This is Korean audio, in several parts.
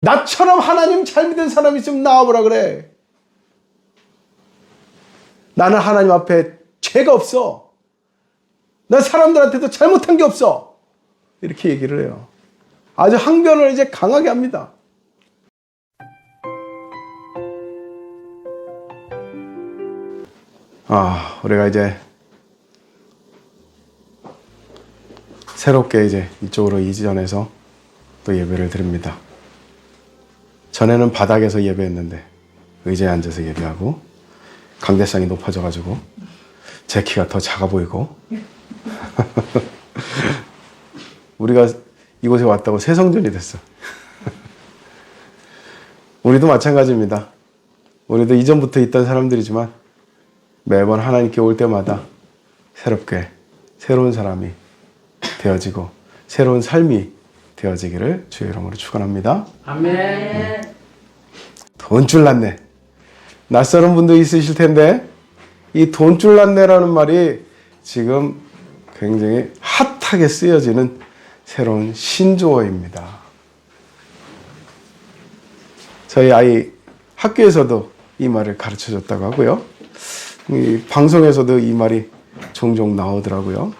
나처럼 하나님 잘 믿는 사람 있으면 나와보라 그래. 나는 하나님 앞에 죄가 없어. 나 사람들한테도 잘못한 게 없어. 이렇게 얘기를 해요. 아주 항변을 이제 강하게 합니다. 우리가 이제 새롭게 이제 이쪽으로 이전해서 또 예배를 드립니다. 전에는 바닥에서 예배했는데 의자에 앉아서 예배하고 강대상이 높아져가지고 제 키가 더 작아 보이고 우리가 이곳에 왔다고 새성전이 됐어. 우리도 마찬가지입니다. 우리도 이전부터 있던 사람들이지만 매번 하나님께 올 때마다 새롭게 새로운 사람이 되어지고 새로운 삶이 되어지기를 주의 이름으로 축원합니다. 아멘. 돈줄 났네. 낯설은 분도 있으실 텐데 이 돈줄 났네라는 말이 지금 굉장히 핫하게 쓰여지는 새로운 신조어입니다. 저희 아이 학교에서도 이 말을 가르쳐줬다고 하고요. 이 방송에서도 이 말이 종종 나오더라고요.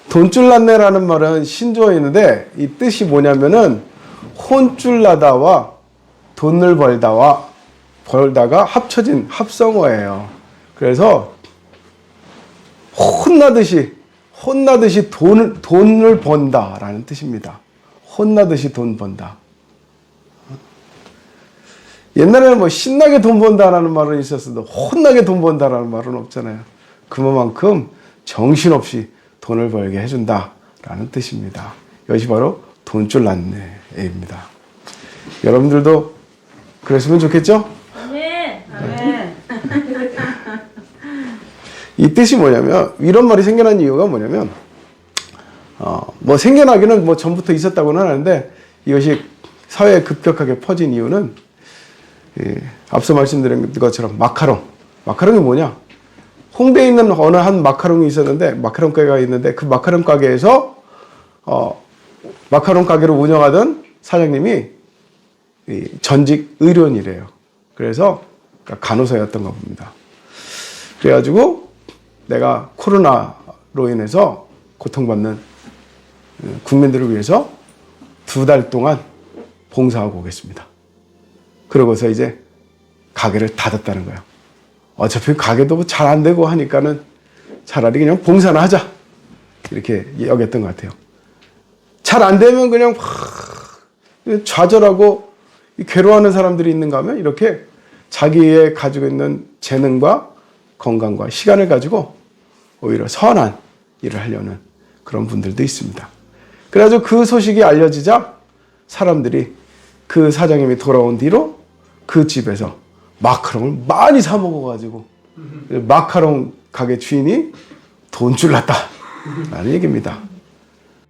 돈줄 났네라는 말은 신조어인데 이 뜻이 뭐냐면은 혼줄 나다와 돈을 벌다가 합쳐진 합성어예요. 그래서 혼나듯이 돈을 번다라는 뜻입니다. 혼나듯이 돈 번다. 옛날에는 뭐 신나게 돈 번다라는 말은 있었어도 혼나게 돈 번다라는 말은 없잖아요. 그만큼 정신없이 돈을 벌게 해준다라는 뜻입니다. 이것이 바로 돈줄 났네입니다. 여러분들도 그랬으면 좋겠죠? 아멘. 아멘. 이 뜻이 뭐냐면, 이런 말이 생겨난 이유가 뭐냐면, 뭐 생겨나기는 뭐 전부터 있었다고는 하는데, 이것이 사회에 급격하게 퍼진 이유는, 앞서 말씀드린 것처럼 마카롱이 뭐냐? 홍대에 있는 어느 한 마카롱이 있었는데, 마카롱 가게가 있는데, 그 마카롱 가게에서, 마카롱 가게를 운영하던 사장님이 전직 의료인이래요. 그래서 간호사였던 거 봅니다. 그래가지고 내가 코로나로 인해서 고통받는 국민들을 위해서 2달 동안 봉사하고 오겠습니다. 그러고서 이제 가게를 닫았다는 거예요. 어차피 가게도 잘 안 되고 하니까는 차라리 그냥 봉사나 하자. 이렇게 여겼던 것 같아요. 잘 안 되면 그냥 좌절하고 괴로워하는 사람들이 있는가 하면 이렇게 자기의 가지고 있는 재능과 건강과 시간을 가지고 오히려 선한 일을 하려는 그런 분들도 있습니다. 그래가지고 그 소식이 알려지자 사람들이 그 사장님이 돌아온 뒤로 그 집에서 마카롱을 많이 사 먹어가지고 마카롱 가게 주인이 돈줄 났다 라는 얘기입니다.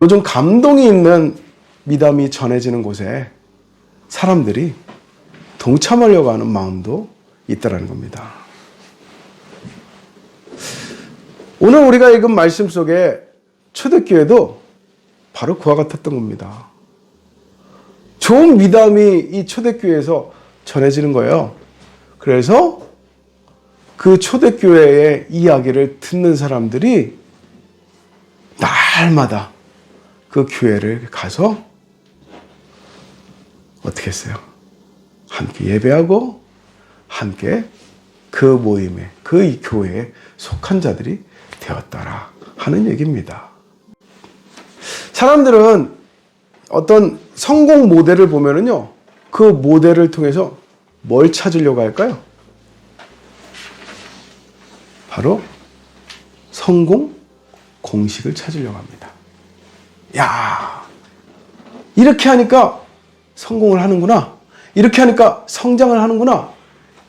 요즘 감동이 있는 미담이 전해지는 곳에 사람들이 동참하려고 하는 마음도 있다는 겁니다. 오늘 우리가 읽은 말씀 속에 초대교회도 바로 그와 같았던 겁니다. 좋은 미담이 이 초대교회에서 전해지는 거예요. 그래서 그 초대교회의 이야기를 듣는 사람들이 날마다 그 교회를 가서 어떻게 했어요? 함께 예배하고 함께 그 모임에, 그 교회에 속한 자들이 되었더라 하는 얘기입니다. 사람들은 어떤 성공 모델을 보면은요, 그 모델을 통해서 뭘 찾으려고 할까요? 바로 성공 공식을 찾으려고 합니다. 야, 이렇게 하니까 성공을 하는구나. 이렇게 하니까 성장을 하는구나.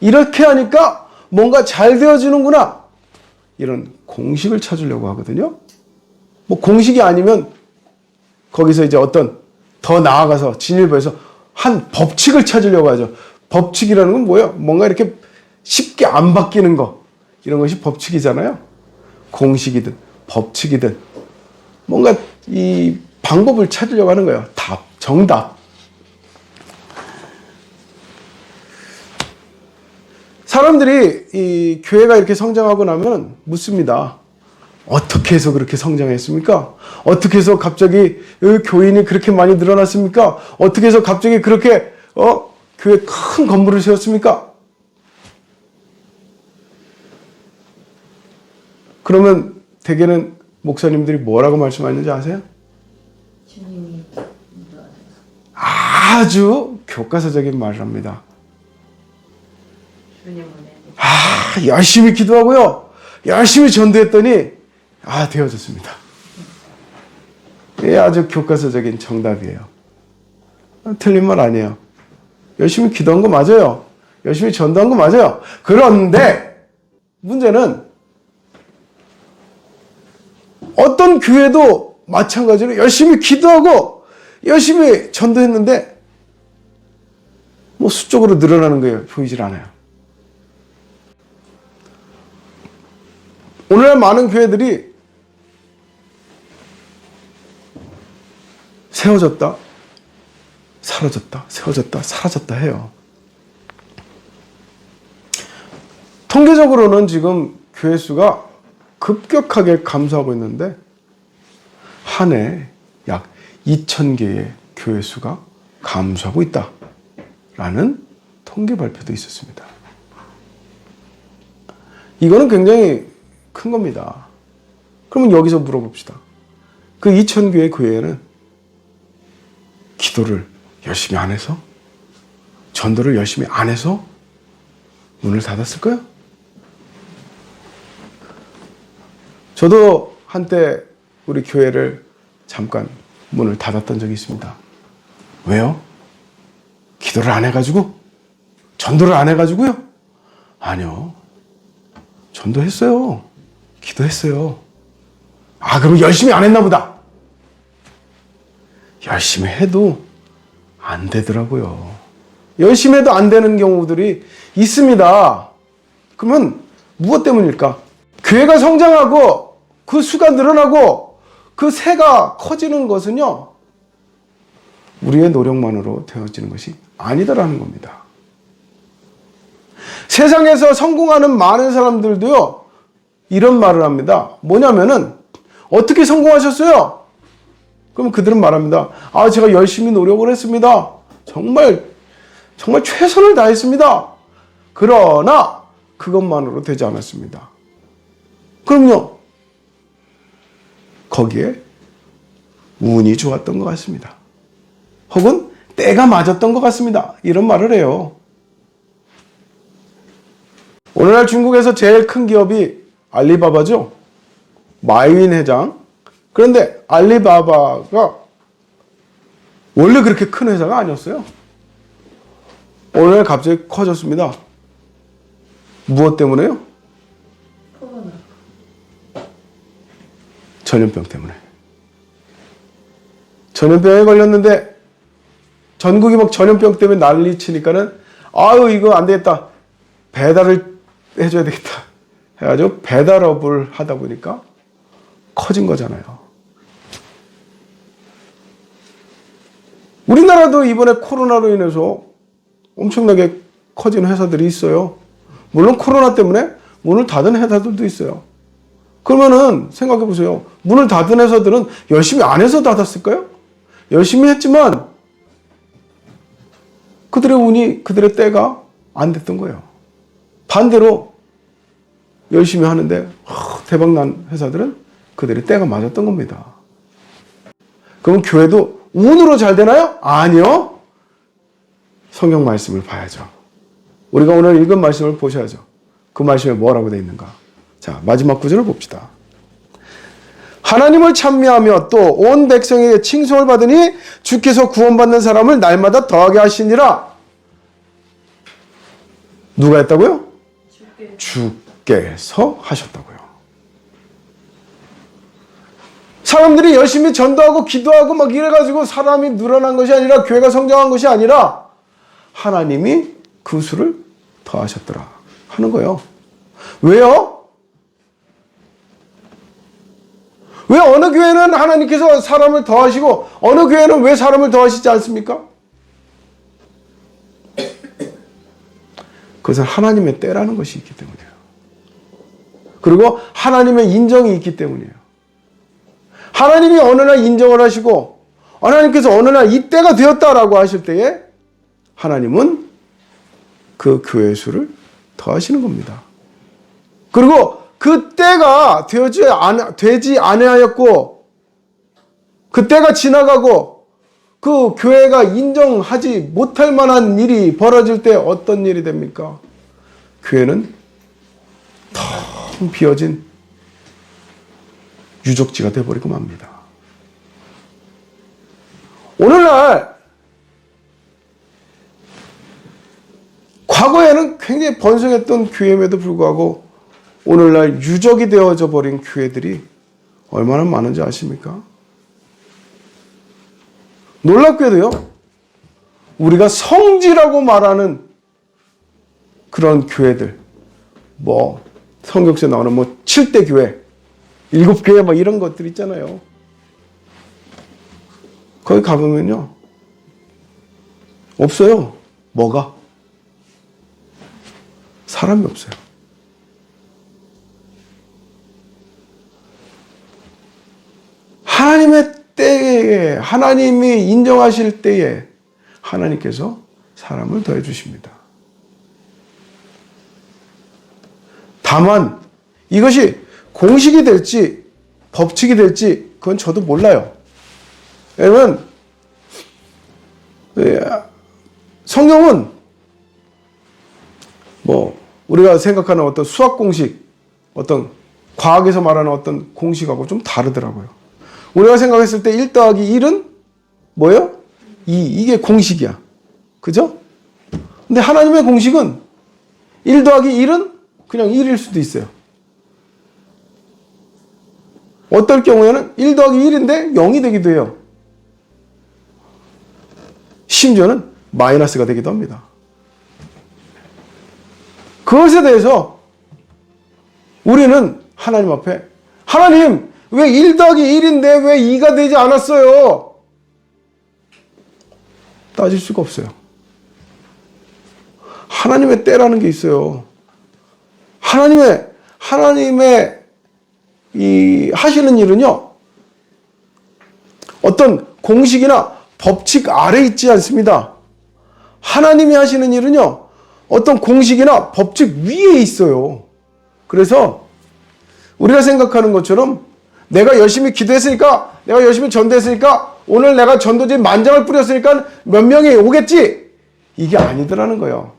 이렇게 하니까 뭔가 잘 되어지는구나. 이런 공식을 찾으려고 하거든요. 뭐 공식이 아니면 거기서 이제 어떤 더 나아가서 진일보해서 한 법칙을 찾으려고 하죠. 법칙이라는 건 뭐예요? 뭔가 이렇게 쉽게 안 바뀌는 거. 이런 것이 법칙이잖아요. 공식이든 법칙이든 뭔가 이 방법을 찾으려고 하는 거예요. 답, 정답. 사람들이 이 교회가 이렇게 성장하고 나면 묻습니다. 어떻게 해서 그렇게 성장했습니까? 어떻게 해서 갑자기 교인이 그렇게 많이 늘어났습니까? 어떻게 해서 갑자기 그렇게 교회 큰 건물을 세웠습니까? 그러면 대개는 목사님들이 뭐라고 말씀하는지 아세요? 주님이 아주 교과서적인 말을 합니다. 주님 은혜. 열심히 기도하고요. 열심히 전도했더니 되어졌습니다. 이게 아주 교과서적인 정답이에요. 틀린 말 아니에요. 열심히 기도한 거 맞아요. 열심히 전도한 거 맞아요. 그런데 문제는 어떤 교회도 마찬가지로 열심히 기도하고 열심히 전도했는데 뭐 수적으로 늘어나는 거예요. 보이질 않아요. 오늘날 많은 교회들이 세워졌다, 사라졌다, 세워졌다, 사라졌다 해요. 통계적으로는 지금 교회 수가 급격하게 감소하고 있는데 한 해 약 2,000개의 교회 수가 감소하고 있다라는 통계 발표도 있었습니다. 이거는 굉장히 큰 겁니다. 그러면 여기서 물어봅시다. 그 2,000개의 교회는 기도를 열심히 안 해서? 전도를 열심히 안 해서 문을 닫았을까요? 저도 한때 우리 교회를 잠깐 문을 닫았던 적이 있습니다. 왜요? 기도를 안 해가지고? 전도를 안 해가지고요? 아니요. 전도했어요. 기도했어요. 그럼 열심히 안 했나 보다. 열심히 해도 안 되더라고요. 열심히 해도 안 되는 경우들이 있습니다. 그러면 무엇 때문일까? 교회가 성장하고 그 수가 늘어나고 그 세가 커지는 것은요, 우리의 노력만으로 되어지는 것이 아니다라는 겁니다. 세상에서 성공하는 많은 사람들도요, 이런 말을 합니다. 뭐냐면은, 어떻게 성공하셨어요? 그럼 그들은 말합니다. 제가 열심히 노력을 했습니다. 정말 최선을 다했습니다. 그러나 그것만으로 되지 않았습니다. 그럼요, 거기에 운이 좋았던 것 같습니다. 혹은 때가 맞았던 것 같습니다. 이런 말을 해요. 오늘날 중국에서 제일 큰 기업이 알리바바죠. 마윈 회장. 그런데 알리바바가 원래 그렇게 큰 회사가 아니었어요. 오늘 갑자기 커졌습니다. 무엇 때문에요? 코로나. 전염병 때문에. 전염병에 걸렸는데 전국이 막 전염병 때문에 난리 치니까는 이거 안 되겠다. 배달을 해줘야 되겠다. 해가지고 배달업을 하다 보니까 커진 거잖아요. 우리나라도 이번에 코로나로 인해서 엄청나게 커진 회사들이 있어요. 물론 코로나 때문에 문을 닫은 회사들도 있어요. 그러면은 생각해 보세요. 문을 닫은 회사들은 열심히 안 해서 닫았을까요? 열심히 했지만 그들의 운이, 그들의 때가 안 됐던 거예요. 반대로 열심히 하는데 대박 난 회사들은 그들의 때가 맞았던 겁니다. 그럼 교회도 운으로 잘 되나요? 아니요. 성경 말씀을 봐야죠. 우리가 오늘 읽은 말씀을 보셔야죠. 그 말씀에 뭐라고 되어 있는가. 자, 마지막 구절을 봅시다. 하나님을 찬미하며 또 온 백성에게 칭송을 받으니 주께서 구원받는 사람을 날마다 더하게 하시니라. 누가 했다고요? 주께서 하셨다고요. 사람들이 열심히 전도하고 기도하고 막 이래가지고 사람이 늘어난 것이 아니라, 교회가 성장한 것이 아니라 하나님이 그 수를 더하셨더라 하는 거예요. 왜요? 왜 어느 교회는 하나님께서 사람을 더하시고 어느 교회는 왜 사람을 더하시지 않습니까? 그것은 하나님의 때라는 것이 있기 때문이에요. 그리고 하나님의 인정이 있기 때문이에요. 하나님이 어느 날 인정을 하시고 하나님께서 어느 날 이 때가 되었다라고 하실 때에 하나님은 그 교회 수를 더하시는 겁니다. 그리고 그 때가 되지 아니하였고 그 때가 지나가고 그 교회가 인정하지 못할 만한 일이 벌어질 때 어떤 일이 됩니까? 교회는 텅 비어진 유적지가 되어버리고 맙니다. 오늘날 과거에는 굉장히 번성했던 교회임에도 불구하고 오늘날 유적이 되어져 버린 교회들이 얼마나 많은지 아십니까? 놀랍게도요, 우리가 성지라고 말하는 그런 교회들, 뭐 성경서에 나오는 뭐 7대 교회, 7교회 뭐 이런 것들 있잖아요. 거기 가보면요, 없어요. 뭐가? 사람이 없어요. 하나님의 때에, 하나님이 인정하실 때에 하나님께서 사람을 더해 주십니다. 다만 이것이 공식이 될지 법칙이 될지 그건 저도 몰라요. 왜냐면 성경은 뭐 우리가 생각하는 어떤 수학 공식, 어떤 과학에서 말하는 어떤 공식하고 좀 다르더라고요. 우리가 생각했을 때 1 더하기 1은 뭐예요? 2. 이게 공식이야. 그죠? 근데 하나님의 공식은 1 더하기 1은 그냥 1일 수도 있어요. 어떨 경우에는 1 더하기 1인데 0이 되기도 해요. 심지어는 마이너스가 되기도 합니다. 그것에 대해서 우리는 하나님 앞에 하나님 왜 1 더하기 1인데 왜 2가 되지 않았어요? 따질 수가 없어요. 하나님의 때라는 게 있어요. 하나님의 이 하시는 일은요, 어떤 공식이나 법칙 아래 있지 않습니다. 하나님이 하시는 일은요, 어떤 공식이나 법칙 위에 있어요. 그래서 우리가 생각하는 것처럼 내가 열심히 기도했으니까, 내가 열심히 전도했으니까, 오늘 내가 전도지 만장을 뿌렸으니까 몇 명이 오겠지? 이게 아니더라는 거예요.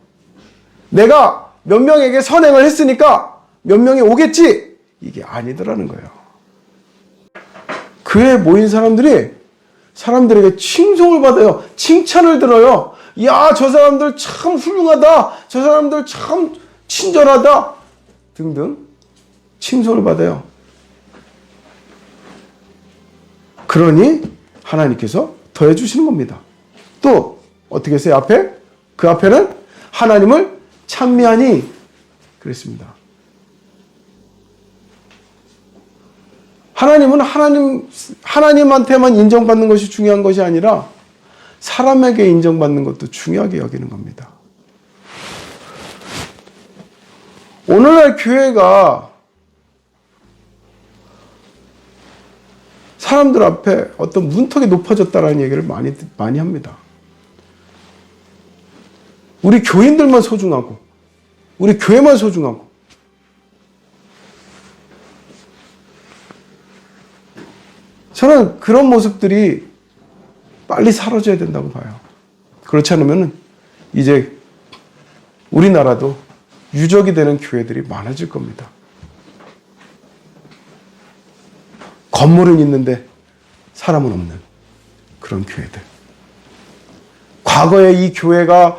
내가 몇 명에게 선행을 했으니까 몇 명이 오겠지? 이게 아니더라는 거예요. 교회에 모인 사람들에게 칭송을 받아요. 칭찬을 들어요. 야, 저 사람들 참 훌륭하다. 저 사람들 참 친절하다. 등등 칭송을 받아요. 그러니 하나님께서 더해 주시는 겁니다. 또 어떻게 했어요? 앞에? 그 앞에는 하나님을 찬미하니 그랬습니다. 하나님은 하나님한테만 인정받는 것이 중요한 것이 아니라 사람에게 인정받는 것도 중요하게 여기는 겁니다. 오늘날 교회가 사람들 앞에 어떤 문턱이 높아졌다는 얘기를 많이 합니다. 우리 교인들만 소중하고, 우리 교회만 소중하고, 저는 그런 모습들이 빨리 사라져야 된다고 봐요. 그렇지 않으면 이제 우리나라도 유적이 되는 교회들이 많아질 겁니다. 건물은 있는데 사람은 없는 그런 교회들. 과거에 이 교회가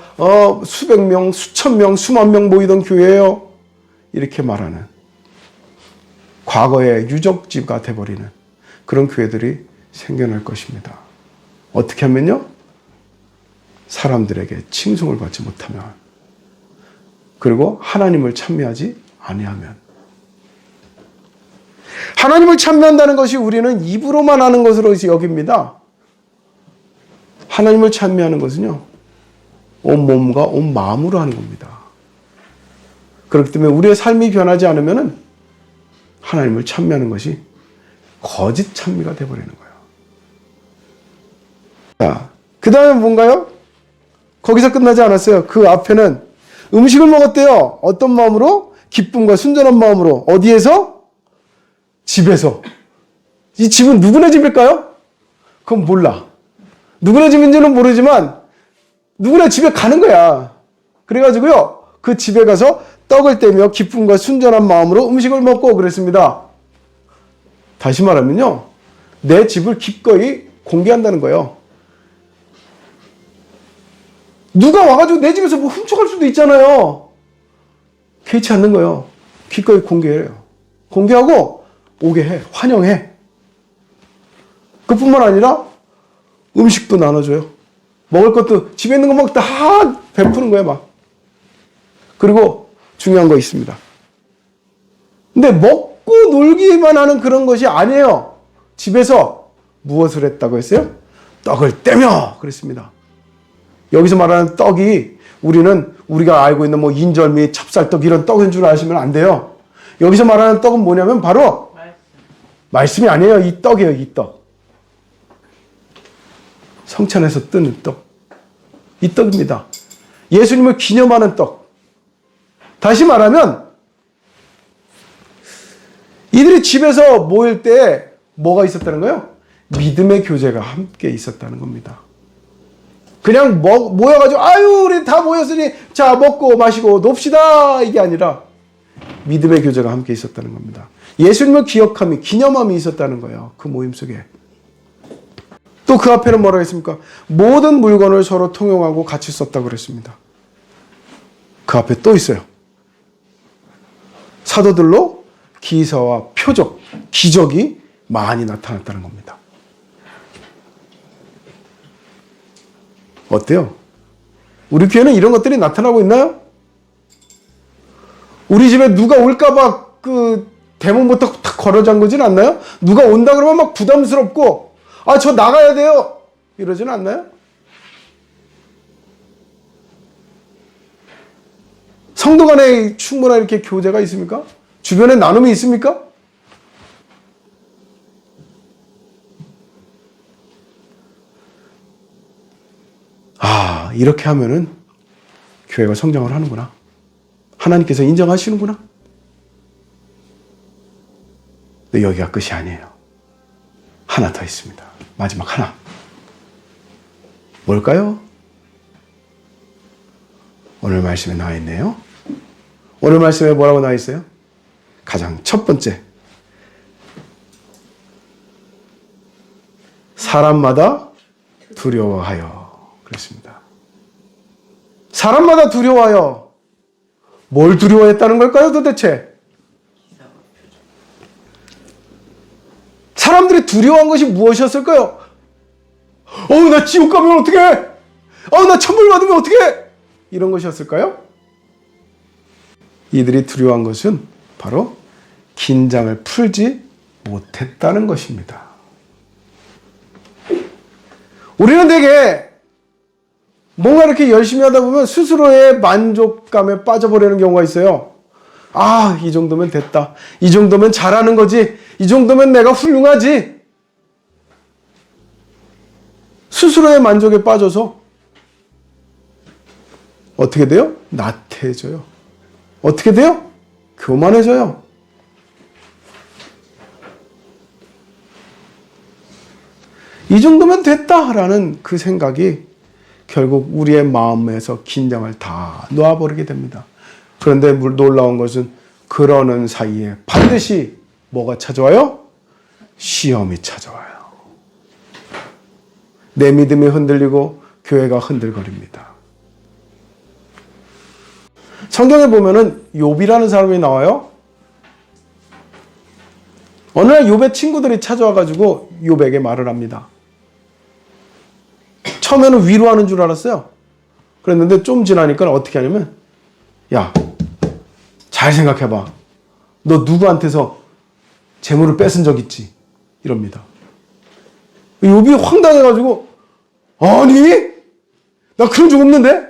수백 명, 수천 명, 수만 명 모이던 교회예요. 이렇게 말하는 과거의 유적지가 돼버리는 그런 교회들이 생겨날 것입니다. 어떻게 하면요? 사람들에게 칭송을 받지 못하면, 그리고 하나님을 찬미하지 아니하면. 하나님을 찬미한다는 것이 우리는 입으로만 하는 것으로 여깁니다. 하나님을 찬미하는 것은요, 온 몸과 온 마음으로 하는 겁니다. 그렇기 때문에 우리의 삶이 변하지 않으면 하나님을 찬미하는 것이 거짓 찬미가 되어버리는 거예요. 자, 그 다음에 뭔가요? 거기서 끝나지 않았어요. 그 앞에는 음식을 먹었대요. 어떤 마음으로? 기쁨과 순전한 마음으로. 어디에서? 집에서. 이 집은 누구네 집일까요? 그건 몰라. 누구네 집인지는 모르지만 누구네 집에 가는 거야. 그래가지고요, 그 집에 가서 떡을 떼며 기쁨과 순전한 마음으로 음식을 먹고 그랬습니다. 다시 말하면요, 내 집을 기꺼이 공개한다는 거예요. 누가 와가지고 내 집에서 뭐 훔쳐갈 수도 있잖아요. 개의치 않는 거예요. 기꺼이 공개해요. 공개하고 오게 해. 환영해. 그뿐만 아니라 음식도 나눠줘요. 먹을 것도 집에 있는 거 막 다 베푸는 거예요, 막. 그리고 중요한 거 있습니다. 근데 먹고 놀기만 하는 그런 것이 아니에요. 집에서 무엇을 했다고 했어요? 떡을 떼며 그랬습니다. 여기서 말하는 떡이 우리가 알고 있는 뭐 인절미, 찹쌀떡 이런 떡인 줄 아시면 안 돼요. 여기서 말하는 떡은 뭐냐면 바로 말씀이 아니에요. 이 떡이에요. 이 떡. 성찬에서 뜨는 떡. 이 떡입니다. 예수님을 기념하는 떡. 다시 말하면 이들이 집에서 모일 때 뭐가 있었다는 거예요? 믿음의 교제가 함께 있었다는 겁니다. 그냥 모여가지고 아유 우리 다 모였으니 자 먹고 마시고 놉시다 이게 아니라 믿음의 교제가 함께 있었다는 겁니다. 예수님을 기억함이 기념함이 있었다는 거예요. 그 모임 속에. 또 그 앞에는 뭐라고 했습니까? 모든 물건을 서로 통용하고 같이 썼다고 그랬습니다. 그 앞에 또 있어요. 사도들로 기사와 표적, 기적이 많이 나타났다는 겁니다. 어때요? 우리 교회는 이런 것들이 나타나고 있나요? 우리 집에 누가 올까봐 그 대문부터 탁 걸어 잠그진 않나요? 누가 온다 그러면 막 부담스럽고 아, 저 나가야 돼요. 이러진 않나요? 성도 간에 충분한 이렇게 교제가 있습니까? 주변에 나눔이 있습니까? 아, 이렇게 하면은 교회가 성장을 하는구나. 하나님께서 인정하시는구나. 근데 여기가 끝이 아니에요. 하나 더 있습니다. 마지막 하나. 뭘까요? 오늘 말씀에 나와 있네요. 오늘 말씀에 뭐라고 나와 있어요? 가장 첫 번째. 사람마다 두려워하여. 그렇습니다. 사람마다 두려워하여. 뭘 두려워했다는 걸까요, 도대체? 사람들이 두려워한 것이 무엇이었을까요? 나 지옥 가면 어떡해? 나 천벌 받으면 어떡해? 이런 것이었을까요? 이들이 두려워한 것은 바로 긴장을 풀지 못했다는 것입니다. 우리는 되게 뭔가 이렇게 열심히 하다 보면 스스로의 만족감에 빠져버리는 경우가 있어요. 아, 이 정도면 됐다. 이 정도면 잘하는 거지. 이 정도면 내가 훌륭하지. 스스로의 만족에 빠져서 어떻게 돼요? 나태해져요. 어떻게 돼요? 교만해져요. 이 정도면 됐다라는 그 생각이 결국 우리의 마음에서 긴장을 다 놓아버리게 됩니다. 그런데 놀라운 것은 그러는 사이에 반드시 뭐가 찾아와요? 시험이 찾아와요. 내 믿음이 흔들리고 교회가 흔들거립니다. 성경에 보면은 욥이라는 사람이 나와요. 어느 날 욥의 친구들이 찾아와가지고 욥에게 말을 합니다. 처음에는 위로하는 줄 알았어요. 그랬는데 좀 지나니까 어떻게 하냐면, 야, 잘 생각해봐. 너 누구한테서 재물을 뺏은 적 있지. 이럽니다. 욥이 황당해가지고 아니 나 그런 적 없는데?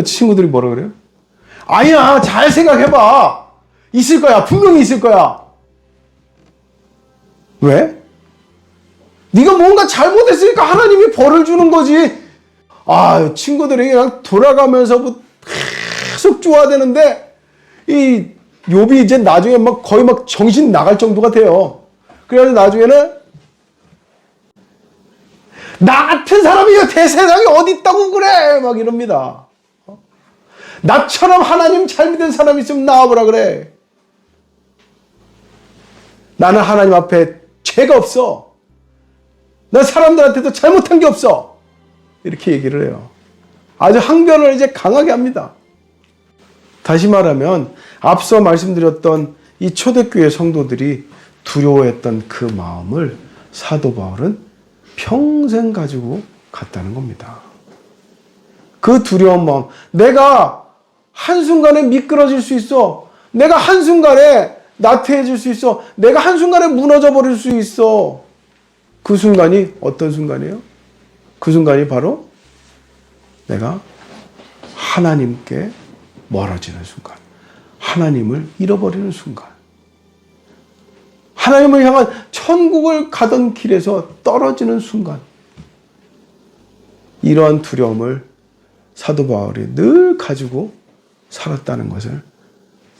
친구들이 뭐라 그래요? 아니야 잘 생각해봐. 있을 거야. 분명히 있을 거야. 왜? 네가 뭔가 잘못했으니까 하나님이 벌을 주는 거지. 아 친구들이 그냥 돌아가면서 계속 좋아되는데 이 욥이 이제 나중에 막 거의 막 정신 나갈 정도가 돼요. 그래서 나중에는 나 같은 사람이 대세상에 어디 있다고 그래 막 이럽니다. 나처럼 하나님 잘 믿는 사람 있으면 나와보라 그래. 나는 하나님 앞에 죄가 없어. 난 사람들한테도 잘못한 게 없어. 이렇게 얘기를 해요. 아주 항변을 이제 강하게 합니다. 다시 말하면 앞서 말씀드렸던 이 초대교회 성도들이 두려워했던 그 마음을 사도 바울은 평생 가지고 갔다는 겁니다. 그 두려운 마음, 내가 한순간에 미끄러질 수 있어. 내가 한순간에 나태해질 수 있어. 내가 한순간에 무너져 버릴 수 있어. 그 순간이 어떤 순간이에요? 그 순간이 바로 내가 하나님께 멀어지는 순간. 하나님을 잃어버리는 순간. 하나님을 향한 천국을 가던 길에서 떨어지는 순간. 이러한 두려움을 사도 바울이 늘 가지고 살았다는 것을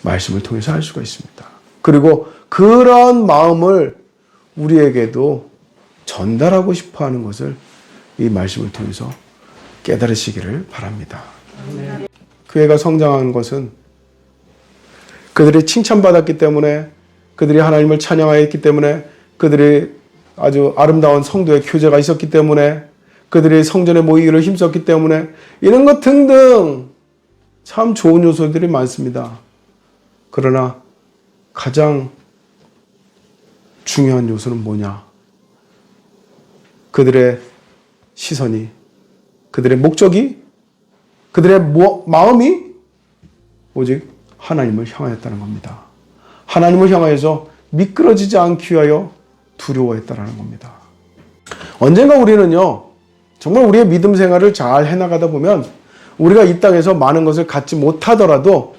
말씀을 통해서 알 수가 있습니다. 그리고 그러한 마음을 우리에게도 전달하고 싶어 하는 것을 이 말씀을 통해서 깨달으시기를 바랍니다. 교회가 성장한 것은 그들이 칭찬받았기 때문에, 그들이 하나님을 찬양하였기 때문에, 그들이 아주 아름다운 성도의 교제가 있었기 때문에, 그들이 성전에 모이기를 힘썼기 때문에, 이런 것 등등 참 좋은 요소들이 많습니다. 그러나 가장 중요한 요소는 뭐냐? 그들의 시선이, 그들의 목적이, 그들의 마음이 오직 하나님을 향하였다는 겁니다. 하나님을 향하여서 미끄러지지 않기 위하여 두려워했다는 겁니다. 언젠가 우리는요, 정말 우리의 믿음 생활을 잘 해나가다 보면 우리가 이 땅에서 많은 것을 갖지 못하더라도,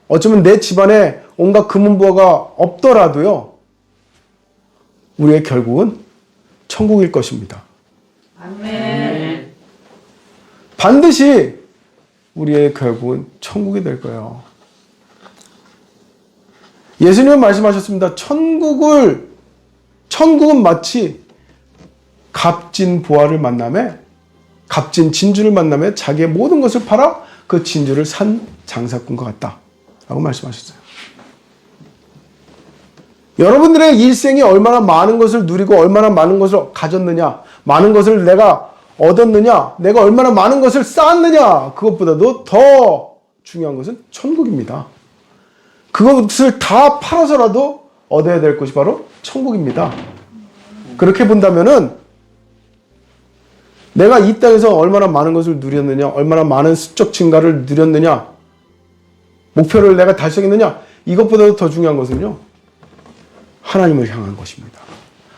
어쩌면 내 집안에 온갖 금은부화가 없더라도요, 우리의 결국은 천국일 것입니다. 아멘. 반드시 우리의 결국은 천국이 될 거예요. 예수님은 말씀하셨습니다. 천국은 마치 값진 보화를 만남에, 값진 진주를 만남에 자기의 모든 것을 팔아 그 진주를 산 장사꾼과 같다 라고 말씀하셨어요. 여러분들의 일생이 얼마나 많은 것을 누리고 얼마나 많은 것을 가졌느냐, 많은 것을 내가 얻었느냐, 내가 얼마나 많은 것을 쌓았느냐, 그것보다도 더 중요한 것은 천국입니다. 그것을 다 팔아서라도 얻어야 될 것이 바로 천국입니다. 그렇게 본다면은 내가 이 땅에서 얼마나 많은 것을 누렸느냐, 얼마나 많은 수적 증가를 누렸느냐, 목표를 내가 달성했느냐, 이것보다도 더 중요한 것은요, 하나님을 향한 것입니다.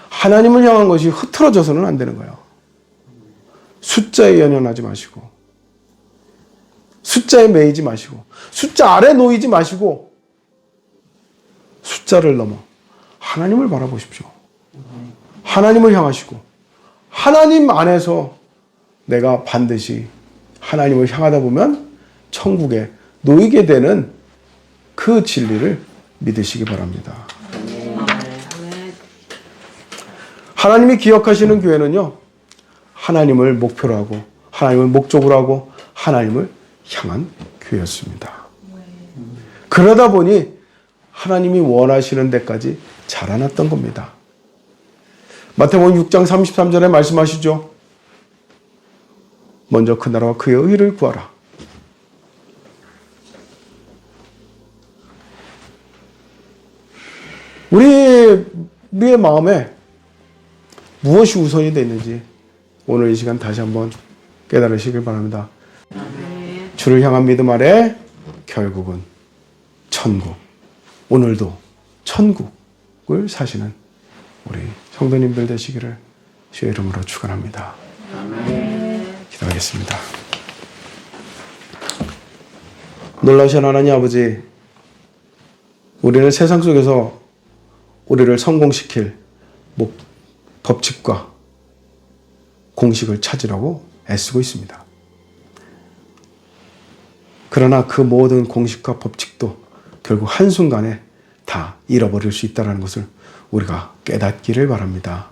하나님을 향한 것이 흐트러져서는 안 되는 거예요. 숫자에 연연하지 마시고, 숫자에 매이지 마시고, 숫자 아래 놓이지 마시고, 숫자를 넘어 하나님을 바라보십시오. 하나님을 향하시고, 하나님 안에서 내가 반드시 하나님을 향하다 보면 천국에 놓이게 되는 그 진리를 믿으시기 바랍니다. 하나님이 기억하시는 교회는요, 하나님을 목표로 하고, 하나님을 목적으로 하고, 하나님을 향한 교회였습니다. 그러다 보니 하나님이 원하시는 데까지 자라났던 겁니다. 마태복음 6장 33절에 말씀하시죠. 먼저 그 나라와 그의 의를 구하라. 우리의 마음에 무엇이 우선이 되어 있는지 오늘 이 시간 다시 한번 깨달으시길 바랍니다. 주를 향한 믿음 아래 결국은 천국. 오늘도 천국을 사시는 우리 성도님들 되시기를 주의 이름으로 축원합니다. 기도하겠습니다. 놀라우신 하나님 아버지, 우리는 세상 속에서 우리를 성공시킬 법칙과 공식을 찾으려고 애쓰고 있습니다. 그러나 그 모든 공식과 법칙도 결국 한순간에 다 잃어버릴 수 있다는 것을 우리가 깨닫기를 바랍니다.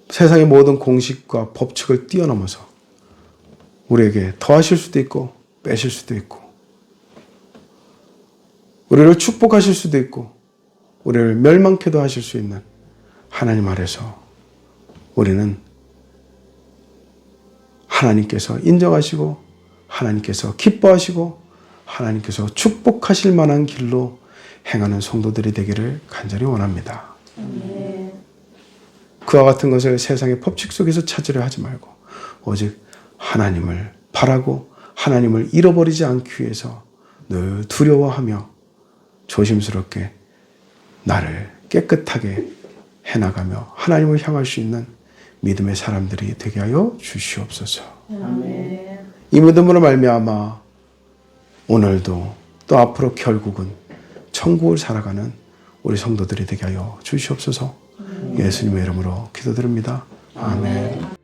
세상의 모든 공식과 법칙을 뛰어넘어서 우리에게 더하실 수도 있고 빼실 수도 있고, 우리를 축복하실 수도 있고 우리를 멸망케도 하실 수 있는 하나님 아래서 우리는 하나님께서 인정하시고 하나님께서 기뻐하시고 하나님께서 축복하실 만한 길로 행하는 성도들이 되기를 간절히 원합니다. 그와 같은 것을 세상의 법칙 속에서 찾으려 하지 말고 오직 하나님을 바라고 하나님을 잃어버리지 않기 위해서 늘 두려워하며 조심스럽게 나를 깨끗하게 해나가며 하나님을 향할 수 있는 믿음의 사람들이 되게 하여 주시옵소서. 이 믿음으로 말미암아 오늘도 또 앞으로 결국은 천국을 살아가는 우리 성도들이 되게 하여 주시옵소서. 예수님의 이름으로 기도드립니다. 아멘.